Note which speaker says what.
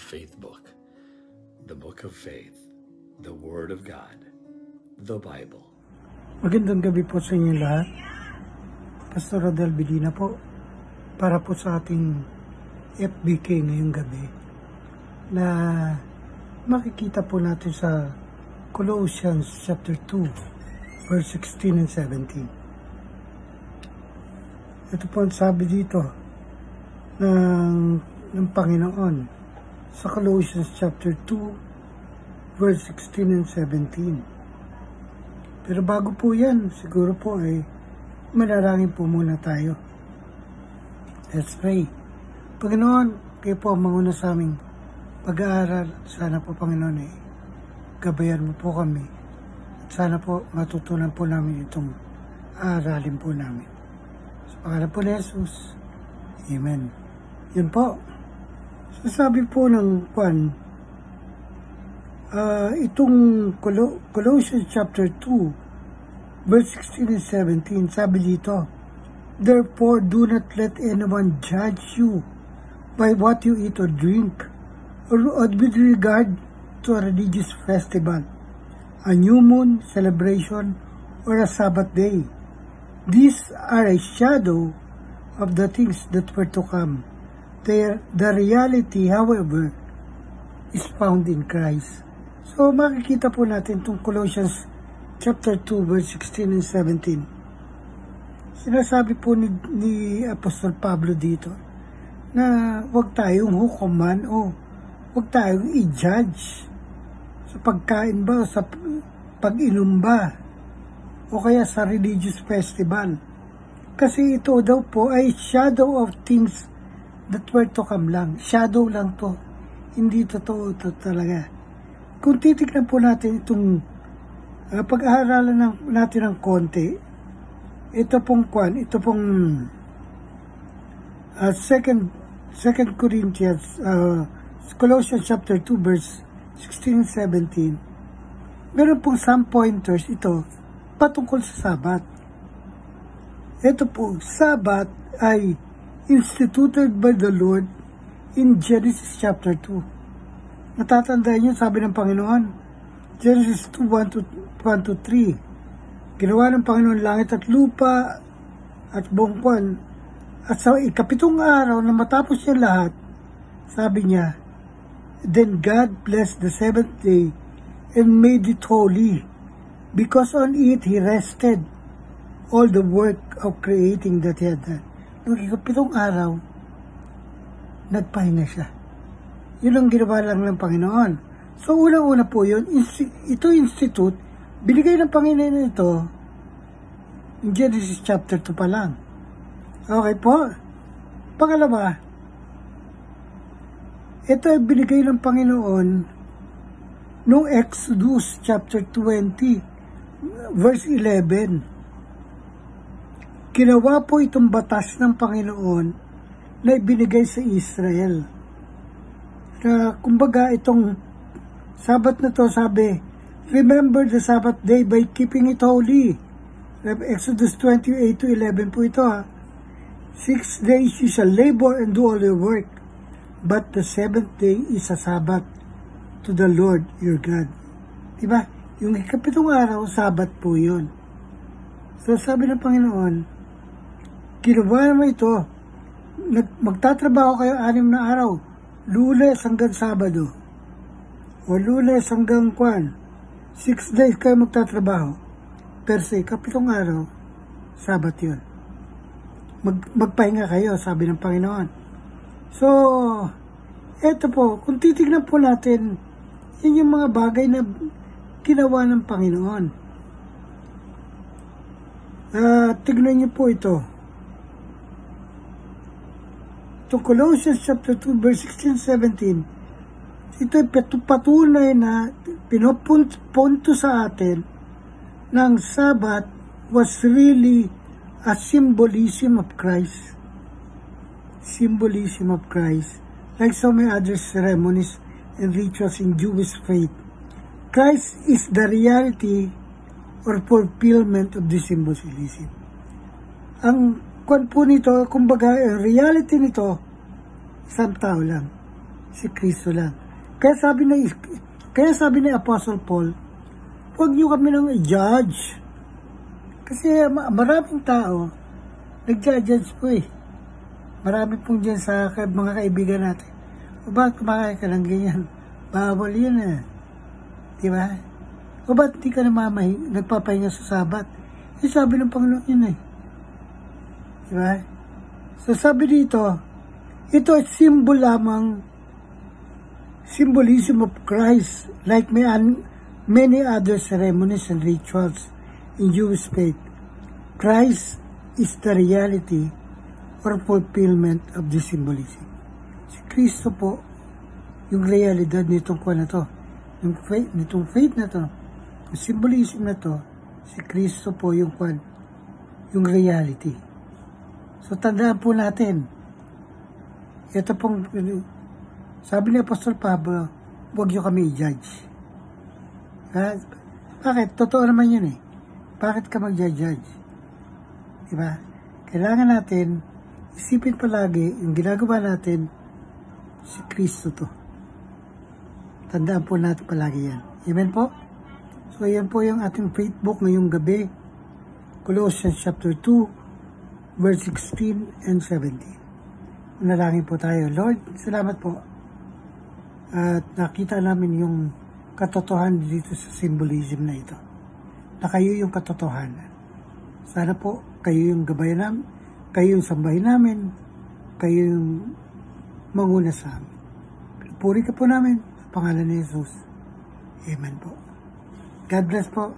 Speaker 1: faith book, the book of faith, the Word of God, the Bible.
Speaker 2: Magandang gabi po sa inyo lahat. Pastor Rodel Bedina po, para po sa ating FBK ngayong gabi na makikita po natin sa Colossians chapter 2, verse 16 and 17. Ito po ang sabi dito ng Panginoon sa Colossians chapter 2, verse 16 and 17. Pero bago po yan, siguro po ay manalangin po muna tayo. Let's pray. Panginoon, kayo po ang manguna sa aming pag-aaral. Sana po, Panginoon, gabayan mo po kami. At sana po matutunan po namin itong aaralin po namin. Sa pangalan po ni Jesus. Amen. Yun po. Sasabi po ng itong Colossians chapter 2, verse 16 and 17, sabi dito, "Therefore, do not let anyone judge you by what you eat or drink, or with regard to a religious festival, a new moon celebration, or a Sabbath day. These are a shadow of the things that were to come. The reality, however, is found in Christ." So, makikita po natin itong Colossians chapter 2, verse 16 and 17. Sinasabi po ni Apostol Pablo dito na huwag tayong hukuman o huwag tayong i-judge sa pagkain ba o sa pag-inom ba o kaya sa religious festival. Kasi ito daw po ay shadow of things that were to come lang. Shadow lang to. Hindi totoo ito talaga. Kung titignan po natin itong pag-aaralan natin ng konti, ito pong 2 Corinthians, Colossians chapter 2, verse 16 and 17, meron pong some pointers ito patungkol sa Sabat. Ito po, Sabat ay instituted by the Lord in Genesis chapter 2. Natatandaan niyo, sabi ng Panginoon, Genesis 2, 1-3, ginawa ng Panginoon langit at lupa at buong buwan. At sa ikapitong araw na matapos niya lahat, sabi niya, "Then God blessed the seventh day and made it holy, because on it He rested all the work of creating that He had done." Noong ikapitong araw, nagpahinga siya. Yun ang ginawa lang ng Panginoon. So, unang-una po yun, ito institute, binigay ng Panginoon ito in Genesis chapter 2 pa lang. Okay po. Pangalawa, ito ay binigay ng Panginoon noong Exodus chapter 20, verse 11. Ginawa po itong batas ng Panginoon na ibinigay sa Israel. Na kumbaga itong Sabat na to, sabi, "Remember the Sabbath day by keeping it holy." Exodus 28-11 po ito. 6 days you shall labor and do all your work, but the seventh day is a Sabbath to the Lord your God. Diba? Yung ikapitong araw, Sabat po yun. So sabi ng Panginoon, ginawa naman ito, magtatrabaho kayo 6 na araw, Lunes hanggang Sabado, o Lunes hanggang 6 days kayo magtatrabaho, pero sa ikapitong araw, Sabat yun. Magpahinga kayo, sabi ng Panginoon. So, eto po, kung titignan po natin, yun yung mga bagay na ginawa ng Panginoon. Tignan niyo po ito. Itong Colossians chapter 2, verse 16-17, ito ay patunay na pinupunto sa atin na ang Sabat was really a symbolism of Christ. Symbolism of Christ. Like so many other ceremonies and rituals in Jewish faith, Christ is the reality or fulfillment of this symbolism. Ang kwan po nito, kumbaga, reality nito, isang tao lang. si Kristo lang. Kaya sabi ni Apostle Paul, huwag niyo kami nang i-judge. Kasi maraming tao, nag-judge po eh. Marami pong dyan sa mga kaibigan natin. O bakit kumakain ka lang ganyan? Bawal yun eh. Diba? O ba't di ka nagpapahinga sa Sabat? Eh, sabi ng Panginoon yun eh. Diba? So sabi dito, ito ay symbol lamang, symbolism of Christ, like many other ceremonies and rituals in Jewish faith. Christ is the reality or fulfillment of the symbolism. Si Kristo po, yung realidad nitong kuha na to, nitong faith na to, yung symbolism na to, si Kristo po yung kuha, yung reality. So tandaan po natin, ito pong, sabi ni Apostol Pablo, huwag niyo kami i-judge. Bakit? Totoo naman yun eh. Bakit ka mag-judge? Diba? Kailangan natin, isipin palagi, yung ginagawa natin, si Kristo to. Tandaan po natin palagi yan. Amen po? So yan po yung ating faith book ngayong gabi. Colossians chapter 2, verse 16 and 17. Manalangin po tayo. Lord, salamat po. At nakita namin yung katotohanan dito sa symbolism na ito. Na kayo yung katotohanan. Sana po, kayo yung gabayan namin, kayo yung sambahin namin, kayo yung manguna sa amin. Puri ka po namin, sa pangalan ni Jesus. Amen po. God bless po.